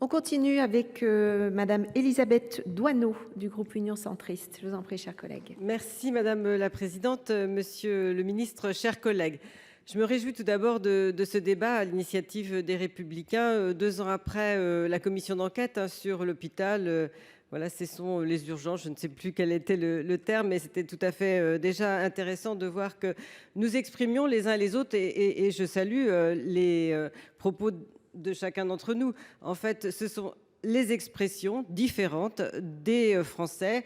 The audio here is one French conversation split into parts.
On continue avec Madame Elisabeth Doineau du groupe Union Centriste. Je vous en prie, chers collègues. Merci madame la présidente, monsieur le ministre, chers collègues. Je me réjouis tout d'abord de ce débat à l'initiative des Républicains, 2 ans après la commission d'enquête sur l'hôpital. Voilà, ce sont les urgences. Je ne sais plus quel était le terme, mais c'était tout à fait déjà intéressant de voir que nous exprimions les uns les autres et je salue les propos de chacun d'entre nous. En fait, ce sont les expressions différentes des Français,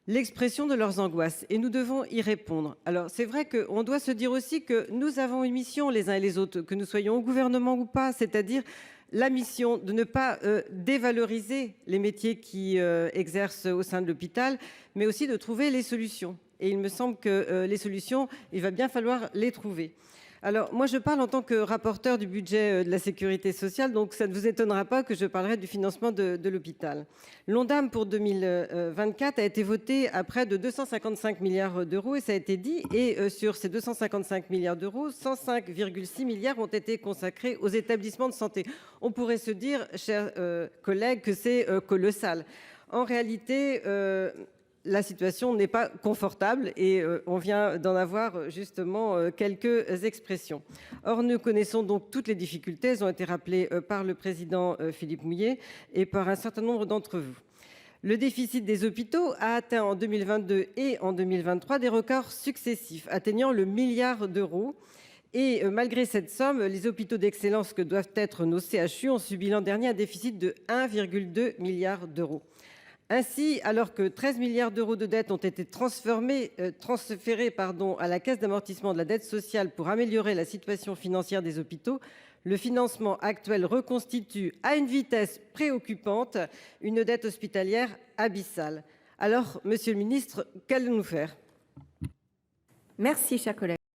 l'expression de leurs angoisses et nous devons y répondre. Alors c'est vrai qu'on doit se dire aussi que nous avons une mission les uns et les autres, que nous soyons au gouvernement ou pas, c'est-à-dire la mission de ne pas dévaloriser les métiers qui exercent au sein de l'hôpital, mais aussi de trouver les solutions. Et il me semble que les solutions, il va bien falloir les trouver. Alors moi je parle en tant que rapporteur du budget de la sécurité sociale, donc ça ne vous étonnera pas que je parlerai du financement de l'hôpital. L'Ondam pour 2024 a été voté à près de 255 milliards d'euros et ça a été dit, et sur ces 255 milliards d'euros, 105,6 milliards ont été consacrés aux établissements de santé. On pourrait se dire, chers collègues, que c'est colossal. En réalité, la situation n'est pas confortable et on vient d'en avoir justement quelques expressions. Or, nous connaissons donc toutes les difficultés. Elles ont été rappelées par le président Philippe Mouiller et par un certain nombre d'entre vous. Le déficit des hôpitaux a atteint en 2022 et en 2023 des records successifs, atteignant le milliard d'euros. Et malgré cette somme, les hôpitaux d'excellence que doivent être nos CHU ont subi l'an dernier un déficit de 1,2 milliard d'euros. Ainsi, alors que 13 milliards d'euros de dettes ont été transférés à la Caisse d'amortissement de la dette sociale pour améliorer la situation financière des hôpitaux, le financement actuel reconstitue à une vitesse préoccupante une dette hospitalière abyssale. Alors, monsieur le ministre, qu'allons-nous faire? Merci, chers collègues.